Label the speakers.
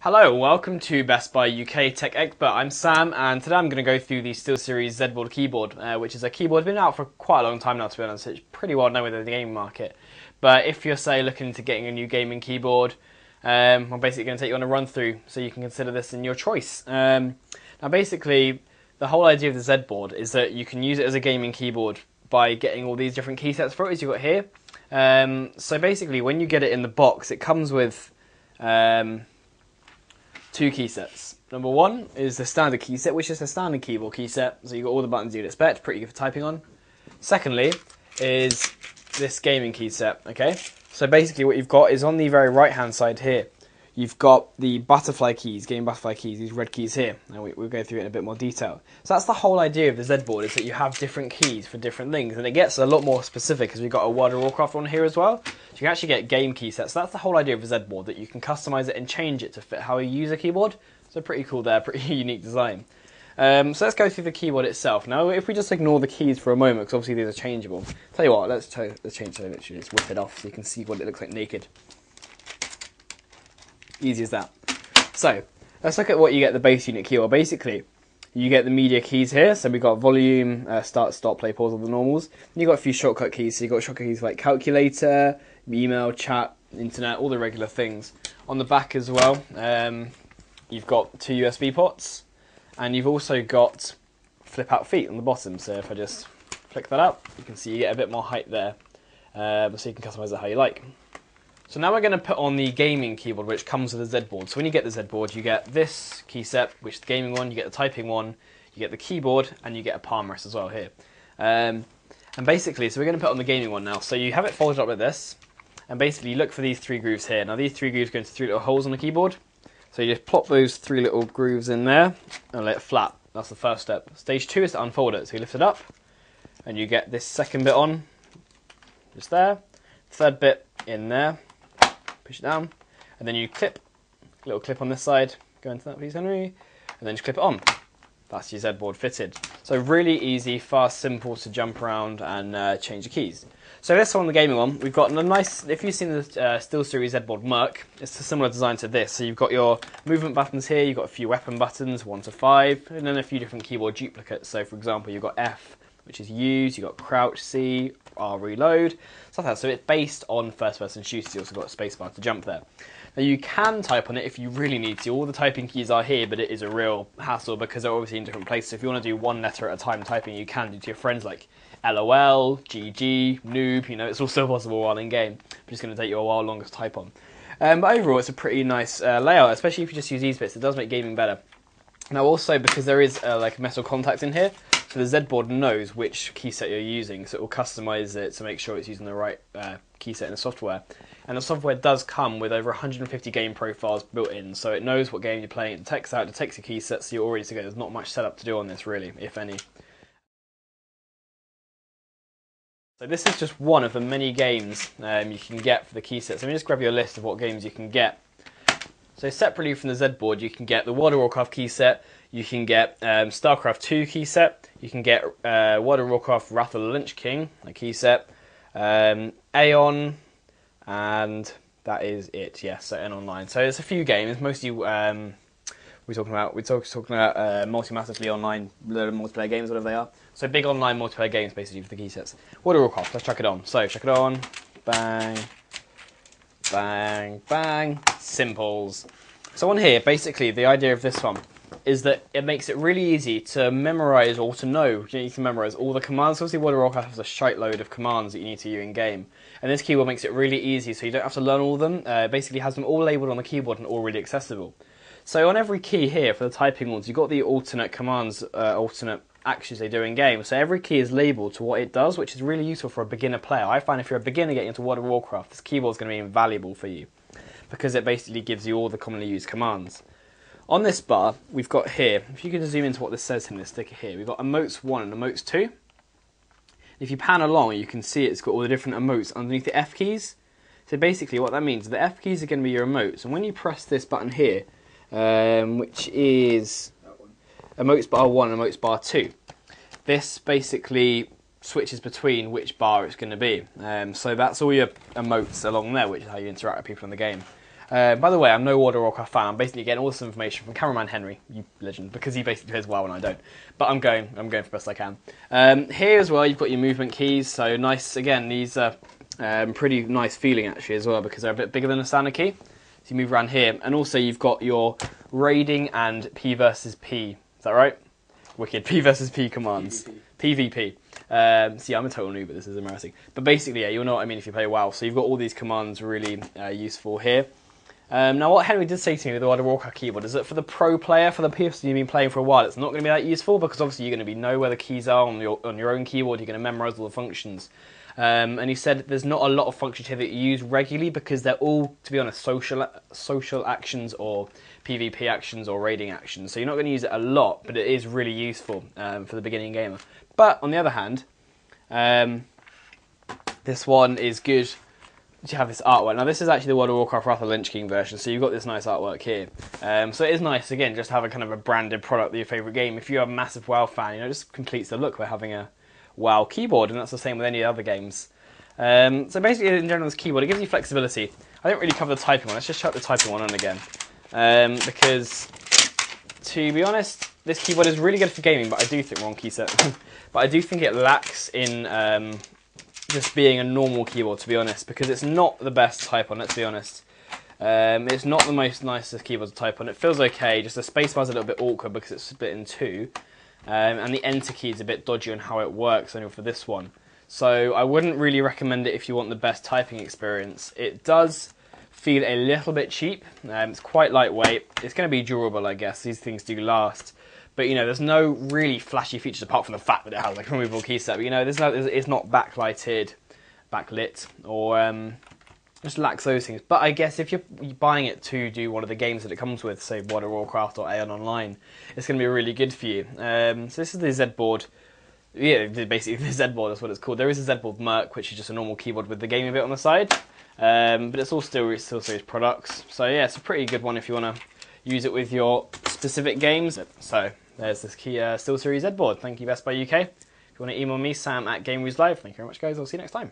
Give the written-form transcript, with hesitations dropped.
Speaker 1: Hello, welcome to Best Buy UK Tech Expert. I'm Sam, and today I'm going to go through the SteelSeries ZBoard Keyboard, which is a keyboard that's been out for quite a long time now, to be honest. It's pretty well known within the gaming market. But if you're, say, looking into getting a new gaming keyboard, I'm basically going to take you on a run through so you can consider this in your choice. Now, basically, the whole idea of the ZBoard is that you can use it as a gaming keyboard by getting all these different key sets for it, as you've got here. So basically, when you get it in the box, it comes with two key sets. Number one is the standard key set, which is a standard keyboard key set, so you've got all the buttons you'd expect, pretty good for typing on. Secondly is this gaming key set, okay? So basically what you've got is on the very right hand side here, you've got the butterfly keys, game butterfly keys, these red keys here, and we'll go through it in a bit more detail. So that's the whole idea of the ZBoard, is that you have different keys for different things, and it gets a lot more specific because we've got a World of Warcraft one here as well. So you can actually get game key sets. So that's the whole idea of the ZBoard, that you can customize it and change it to fit how you use a keyboard. So pretty cool there, pretty unique design. So let's go through the keyboard itself. Now, if we just ignore the keys for a moment, because obviously these are changeable. Tell you what, let's change so literally just whip it off so you can see what it looks like naked. Easy as that. So let's look at what you get the base unit keyboard. Basically, you get the media keys here. So we've got volume, start, stop, play, pause, all the normals. And you've got a few shortcut keys. So you've got shortcut keys like calculator, email, chat, internet, all the regular things. On the back as well, you've got two USB ports, and you've also got flip out feet on the bottom. So if I just flick that out, you can see you get a bit more height there. So you can customize it how you like. So now we're going to put on the gaming keyboard, which comes with the ZBoard. So when you get the ZBoard, you get this key set, which is the gaming one, you get the typing one, you get the keyboard, and you get a palm rest as well here. And basically, so we're going to put on the gaming one now. So you have it folded up like this, and basically you look for these three grooves here. Now these three grooves go into three little holes on the keyboard. So you just plop those three little grooves in there, and let it flap. That's the first step. Stage two is to unfold it. So you lift it up, and you get this second bit on, just there. Third bit in there. Push it down, and then you clip, a little clip on this side, go into that piece, Henry, and then just clip it on. That's your ZBoard fitted. So really easy, fast, simple to jump around and change the keys. So this one, the gaming one, we've got a nice, if you've seen the SteelSeries ZBoard Merc, it's a similar design to this. So you've got your movement buttons here, you've got a few weapon buttons, 1 to 5, and then a few different keyboard duplicates. So for example, you've got F, which is use, you've got crouch, C, R, reload, stuff like that. So it's based on first-person shooters. You also got a spacebar to jump there. Now you can type on it if you really need to. All the typing keys are here, but it is a real hassle because they're obviously in different places. So if you want to do one letter at a time typing, you can do to your friends like LOL, GG, noob. You know, it's also possible while in game. But it's going to take you a while longer to type on. But overall, it's a pretty nice layout, especially if you just use these bits. It does make gaming better. Now also, because there is like a metal contact in here, so the ZBoard knows which keyset you're using, so it will customize it to make sure it's using the right keyset in the software. And the software does come with over 150 game profiles built in, so it knows what game you're playing, it detects out, detects your keyset, so you're all ready to go. There's not much setup to do on this really, if any. So this is just one of the many games you can get for the keysets. Let me just grab you a list of what games you can get. So separately from the ZBoard, you can get the World of Warcraft keyset, you can get StarCraft 2 keyset, you can get World of Warcraft Wrath of the Lich King, a keyset, Aeon, and that is it. Yes, so N Online. So it's a few games. Mostly we're talking about multi-massively online multiplayer games, whatever they are. So big online multiplayer games basically for the keysets. World of Warcraft. Let's chuck it on. So chuck it on. Bang. Bang, bang, simples. So on here, basically, the idea of this one is that it makes it really easy to memorize or to know. You can memorize all the commands. Obviously, World of Warcraft has a shite load of commands that you need to use in game. And this keyboard makes it really easy, so you don't have to learn all of them. It basically has them all labeled on the keyboard and all really accessible. So on every key here, for the typing ones, you've got the alternate commands, alternate actions they do in game. So every key is labelled to what it does, which is really useful for a beginner player. I find if you're a beginner getting into World of Warcraft, this keyboard is going to be invaluable for you because it basically gives you all the commonly used commands. On this bar, we've got here, if you can zoom into what this says in this sticker here, we've got emotes 1 and emotes 2. If you pan along, you can see it's got all the different emotes underneath the F keys. So basically what that means is the F keys are going to be your emotes, and when you press this button here, which is emotes bar 1 and emotes bar 2, this basically switches between which bar it's going to be. So that's all your emotes along there, which is how you interact with people in the game. By the way, I'm no World of Warcraft fan. I'm basically getting all this information from cameraman Henry, you legend, because he basically plays well and I don't. But I'm going for best I can. Here as well, you've got your movement keys. So nice. Again, these are pretty nice feeling actually as well because they're a bit bigger than a standard key. So you move around here, and also you've got your raiding and P versus P. Is that right? Wicked. P versus P commands. PvP. See, I'm a total noob, but this is embarrassing. But basically, yeah, you'll know what I mean if you play WoW. So you've got all these commands really useful here. Now, what Henry did say to me with the World of Warcraft keyboard is that for the pro player, for the person you've been playing for a while, it's not going to be that useful because obviously you're going to know where the keys are on your own keyboard. You're going to memorize all the functions. And he said there's not a lot of functions here that you use regularly because they're all, to be honest, social actions or PvP actions or raiding actions. So you're not going to use it a lot, but it is really useful for the beginning gamer. But on the other hand, this one is good to have this artwork. Now this is actually the World of Warcraft Wrath of Lich King version, so you've got this nice artwork here. So it is nice, again, just to have a kind of a branded product of your favourite game. If you're a massive WoW fan, you know, it just completes the look by having a WoW keyboard, and that's the same with any other games. So basically, in general, this keyboard, it gives you flexibility. I didn't really cover the typing one. Let's just chuck the typing one on again. Because, to be honest, this keyboard is really good for gaming, but I do think, wrong keyset, but I do think it lacks in just being a normal keyboard, to be honest, because it's not the best to type on, let's be honest. It's not the most nicest keyboard to type on. It feels okay, just the spacebar's a little bit awkward because it's split in two. And the enter key is a bit dodgy on how it works only for this one. So I wouldn't really recommend it if you want the best typing experience. It does feel a little bit cheap. It's quite lightweight. It's going to be durable, I guess. These things do last. But, you know, there's no really flashy features apart from the fact that it has like a removable keyset. But, you know, it's not backlit, or just lacks those things. But I guess if you're buying it to do one of the games that it comes with, say World of Warcraft or Aeon Online, it's going to be really good for you. So this is the ZBoard. Yeah, basically the ZBoard, that's what it's called. There is a ZBoard Merc, which is just a normal keyboard with the gaming bit on the side. But it's all SteelSeries products. So yeah, it's a pretty good one if you want to use it with your specific games. So there's this SteelSeries ZBoard. Thank you, Best Buy UK. If you want to email me, Sam@GameRevsLive. Thank you very much, guys. I'll see you next time.